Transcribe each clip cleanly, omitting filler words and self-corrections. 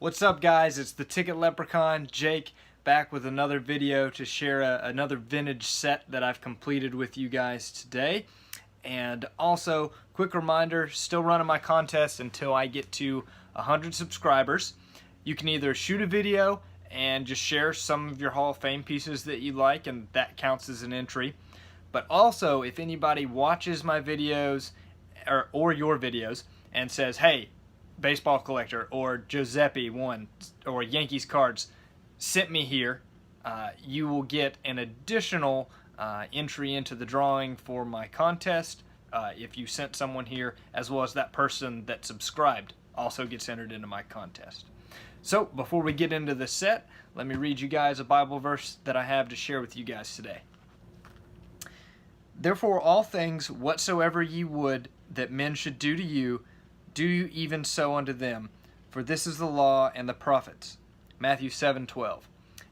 What's up, guys? It's the Ticket Leprechaun, Jake, back with another video to share another vintage set that I've completed with you guys today. And also, quick reminder, still running my contest until I get to 100 subscribers. You can either shoot a video and just share some of your Hall of Fame pieces that you like, and that counts as an entry. But also, if anybody watches my videos or your videos and says, hey, baseball collector or Giuseppe won or Yankees cards sent me here, you will get an additional entry into the drawing for my contest if you sent someone here, as well as that person that subscribed also gets entered into my contest. So before we get into the set, let me read you guys a Bible verse that I have to share with you guys today. Therefore all things whatsoever ye would that men should do to you, do you even so unto them, for this is the law and the prophets. Matthew 7:12.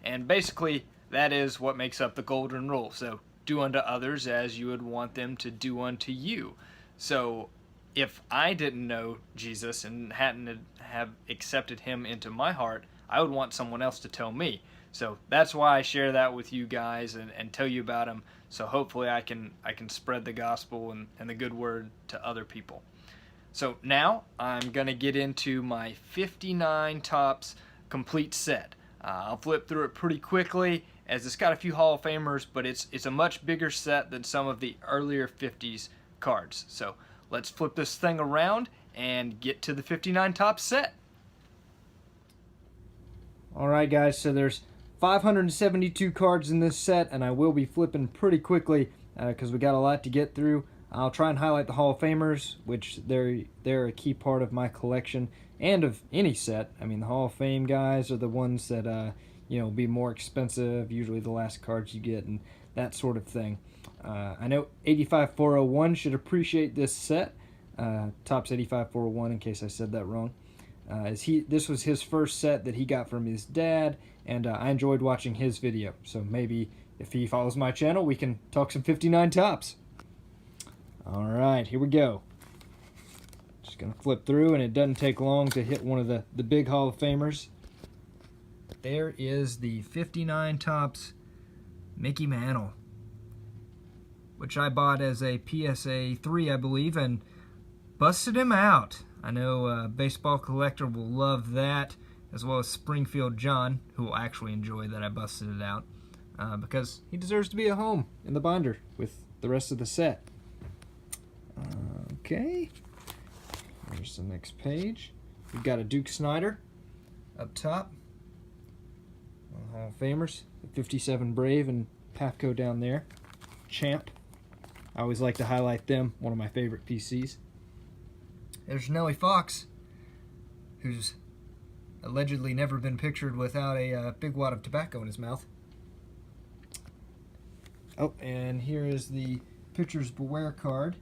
And basically, that is what makes up the golden rule. So, do unto others as you would want them to do unto you. So, if I didn't know Jesus and hadn't have accepted him into my heart, I would want someone else to tell me. So that's why I share that with you guys and tell you about him. So hopefully I can spread the gospel and the good word to other people. So now I'm going to get into my 59 Topps complete set. I'll flip through it pretty quickly as it's got a few Hall of Famers, but it's a much bigger set than some of the earlier 50s cards. So let's flip this thing around and get to the 59 Topps set. Alright guys, so there's 572 cards in this set, and I will be flipping pretty quickly because we got a lot to get through. I'll try and highlight the Hall of Famers, which they're a key part of my collection and of any set. I mean, the Hall of Fame guys are the ones that be more expensive, usually the last cards you get and that sort of thing. I know 85401 should appreciate this set. Topps 85401, in case I said that wrong. This was his first set that he got from his dad, and I enjoyed watching his video. So maybe if he follows my channel, we can talk some 59 Topps. Alright, here we go. Just going to flip through, and it doesn't take long to hit one of the big Hall of Famers. There is the 59 Topps Mickey Mantle, which I bought as a PSA 3, I believe, and busted him out. I know Baseball Collector will love that, as well as Springfield John, who will actually enjoy that I busted it out, because he deserves to be at home in the binder with the rest of the set. Okay, there's the next page. We've got a Duke Snider up top. Hall of Famers, the 57 Brave and Pafko down there. Champ. I always like to highlight them, one of my favorite PCs. There's Nellie Fox, who's allegedly never been pictured without a big wad of tobacco in his mouth. Oh, and here is the Pitchers Beware card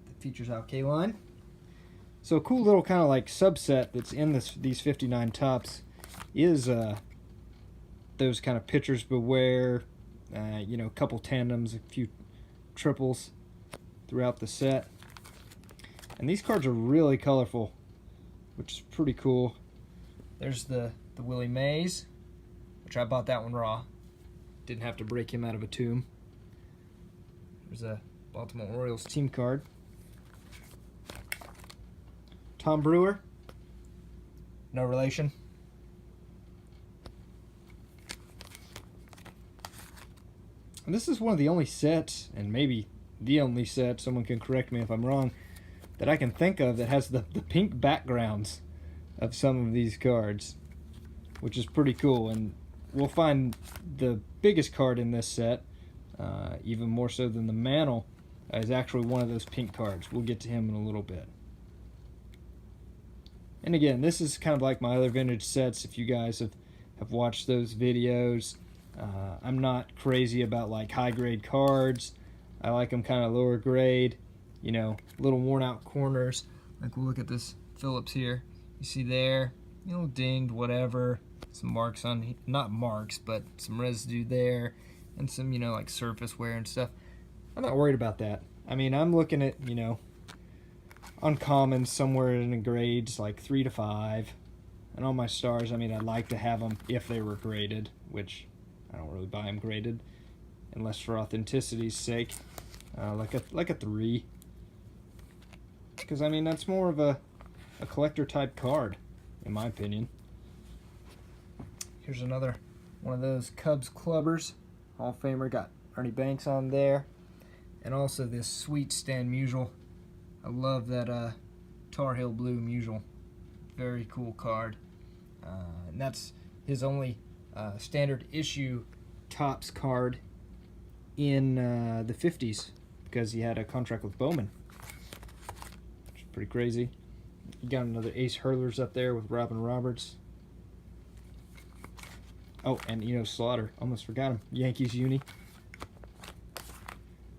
that features Al Kaline. So a cool little kind of like subset that's in these 59 Topps is those kind of Pitchers Beware, a couple tandems, a few triples throughout the set. And these cards are really colorful, which is pretty cool. There's the Willie Mays, which I bought that one raw. Didn't have to break him out of a tomb. There's a Baltimore Orioles team card. Tom Brewer, no relation. And this is one of the only sets, and maybe the only set, someone can correct me if I'm wrong, that I can think of that has the pink backgrounds of some of these cards, which is pretty cool. And we'll find the biggest card in this set, even more so than the Mantle, is actually one of those pink cards. We'll get to him in a little bit. And again, this is kind of like my other vintage sets, if you guys have watched those videos. I'm not crazy about like high grade cards. I like them kind of lower grade, little worn out corners. Like we'll look at this Phillips here. You see there, dinged, whatever. Some marks on, not marks, but some residue there. And some, like surface wear and stuff. I'm not worried about that. I mean, I'm looking at, uncommon somewhere in the grades like 3 to 5. And on my stars, I mean, I'd like to have them if they were graded, which I don't really buy them graded, unless for authenticity's sake, like a 3. Because I mean, that's more of a collector type card, in my opinion. Here's another one of those Cubs clubbers. Hall of Famer, got Ernie Banks on there, and also this sweet Stan Musial. I love that Tar Heel Blue Musial. Very cool card. And that's his only standard issue Topps card in the 50s, because he had a contract with Bowman. Which is pretty crazy. You got another Ace Hurlers up there with Robin Roberts. Oh, and Eno Slaughter. Almost forgot him. Yankees uni.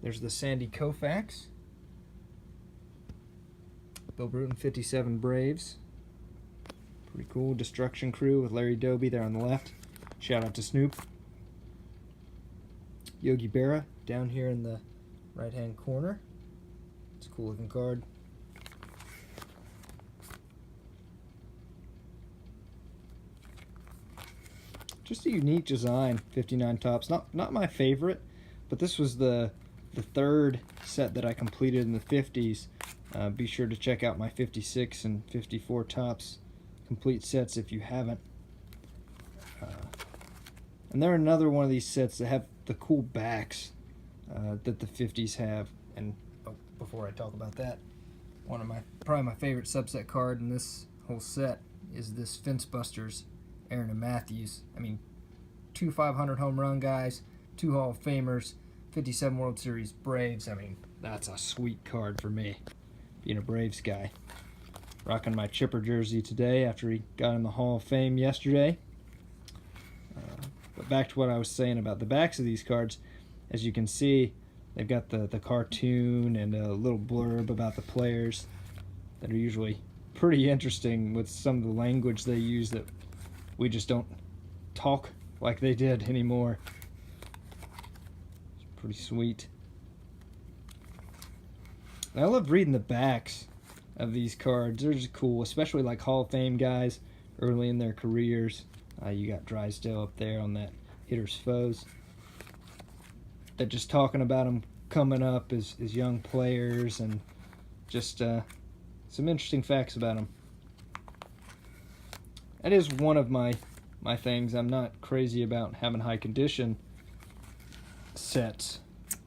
There's the Sandy Koufax. Bill Bruton, 57 Braves. Pretty cool. Destruction Crew with Larry Doby there on the left. Shout out to Snoop. Yogi Berra down here in the right-hand corner. It's a cool looking card. Just a unique design, 59 Topps. Not my favorite, but this was the third set that I completed in the 50s. Be sure to check out my 56 and 54 Topps complete sets if you haven't. And they're another one of these sets that have the cool backs that the 50s have. And before I talk about that, probably my favorite subset card in this whole set is this Fence Busters Aaron and Matthews. I mean, 2 500 home run guys, 2 Hall of Famers, 57 World Series Braves. I mean, that's a sweet card for me, being a Braves guy. Rocking my Chipper jersey today after he got in the Hall of Fame yesterday. But back to what I was saying about the backs of these cards. As you can see, they've got the cartoon and a little blurb about the players that are usually pretty interesting with some of the language they use that we just don't talk like they did anymore. It's pretty sweet. And I love reading the backs of these cards. They're just cool, especially like Hall of Fame guys early in their careers. You got Drysdale up there on that Hitter's Foes. They're just talking about them coming up as young players, and just some interesting facts about them. That is one of my things. I'm not crazy about having high condition sets,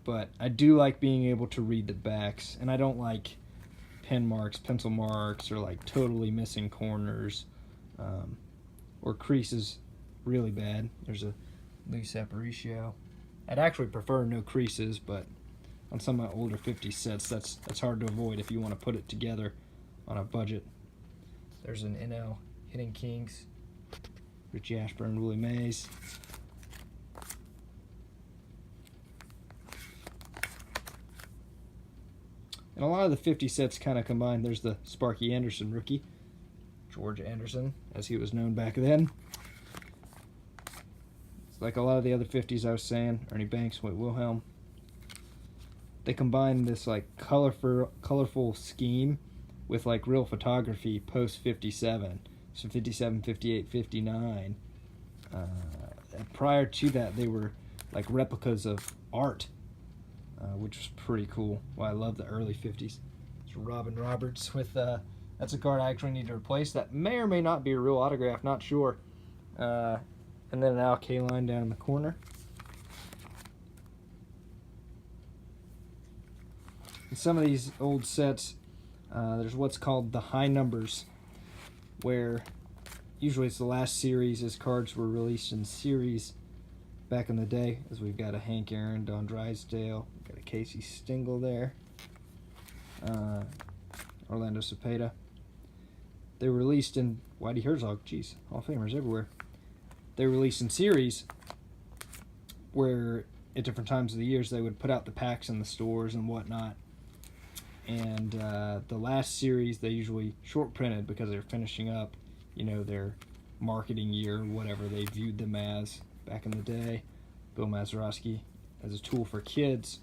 but I do like being able to read the backs, and I don't like pen marks, pencil marks, or like totally missing corners, or creases really bad. There's a Luis Aparicio. I'd actually prefer no creases, but on some of my older 50 sets, that's hard to avoid if you want to put it together on a budget. There's an NL Hitting Kings, Richie Ashburn, Willie Mays. And a lot of the 50 sets kind of combine. There's the Sparky Anderson rookie, George Anderson, as he was known back then. It's like a lot of the other 50s I was saying, Ernie Banks, Whit Wilhelm. They combine this like colorful scheme with like real photography post 57. So 57, 58, 59. Prior to that, they were like replicas of art, which was pretty cool. Well, I love the early 50s. It's Robin Roberts with, that's a card I actually need to replace. That may or may not be a real autograph, not sure. And then an Al Kaline down in the corner. In some of these old sets, there's what's called the high numbers, where usually it's the last series as cards were released in series back in the day, as we've got a Hank Aaron, Don Drysdale, we've got a Casey Stengel there, Orlando Cepeda. They were released in Whitey Herzog, geez, Hall of Famers everywhere. They were released in series where at different times of the years they would put out the packs in the stores and whatnot. And the last series they usually short printed because they're finishing up, you know, their marketing year, whatever they viewed them as back in the day. Bill Mazeroski as a tool for kids.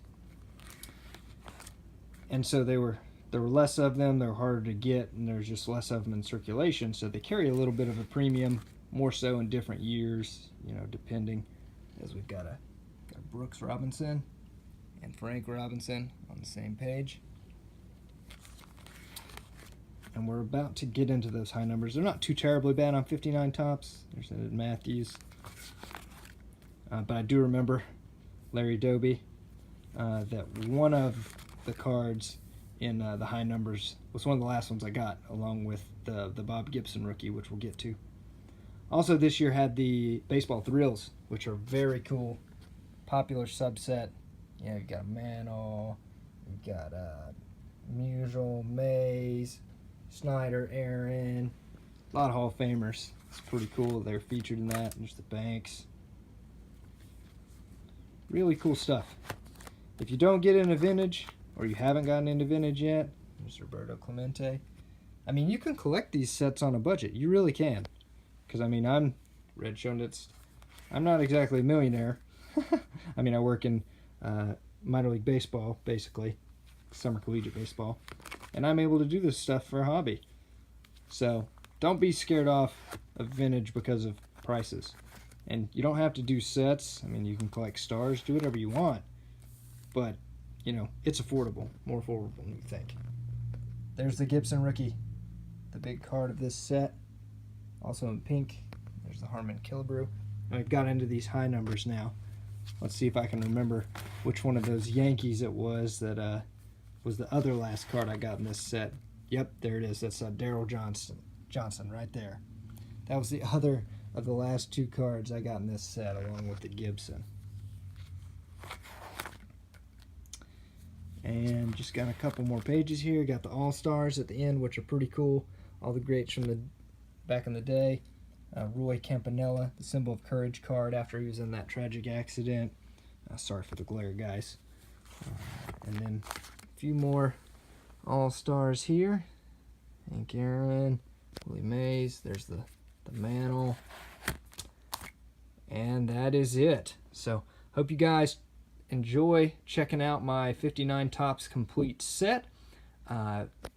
And so they were there were less of them, they're harder to get, and there's just less of them in circulation, so they carry a little bit of a premium, more so in different years, you know, depending. As we've got Brooks Robinson and Frank Robinson on the same page. And we're about to get into those high numbers. They're not too terribly bad on 59 tops. There's Ed Matthews. But I do remember Larry Doby, that one of the cards in the high numbers was one of the last ones I got, along with the Bob Gibson rookie, which we'll get to. Also this year had the Baseball Thrills, which are very cool, popular subset. You know, you got Mantle, you got Musial, Mays, Snyder, Aaron, a lot of Hall of Famers. It's pretty cool they're featured in that. There's the Banks. Really cool stuff. If you don't get into vintage, or you haven't gotten into vintage yet, there's Roberto Clemente. I mean, you can collect these sets on a budget. You really can. Because, I mean, I'm Red Shonitz. I'm not exactly a millionaire. I mean, I work in minor league baseball, basically, summer collegiate baseball, and I'm able to do this stuff for a hobby. So don't be scared off of vintage because of prices. And you don't have to do sets. I mean, you can collect stars, do whatever you want, but you know, it's affordable, more affordable than you think. There's the Gibson rookie, the big card of this set, also in pink. There's the Harmon Killebrew. And we've got into these high numbers now. Let's see if I can remember which one of those Yankees it was that was the other last card I got in this set. Yep, there it is. That's Daryl Johnson right there. That was the other of the last two cards I got in this set, along with the Gibson. And just got a couple more pages here. Got the All-Stars at the end, which are pretty cool. All the greats from the back in the day. Roy Campanella, the Symbol of Courage card after he was in that tragic accident. Sorry for the glare, guys. And then a few more All-Stars here. Hank Aaron, Willie Mays. There's the Mantle. And that is it. So, hope you guys enjoy checking out my 59 Topps complete set.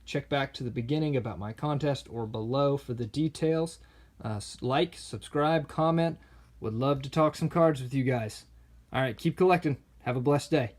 Check back to the beginning about my contest or below for the details. Like, subscribe, comment. Would love to talk some cards with you guys. All right, keep collecting. Have a blessed day.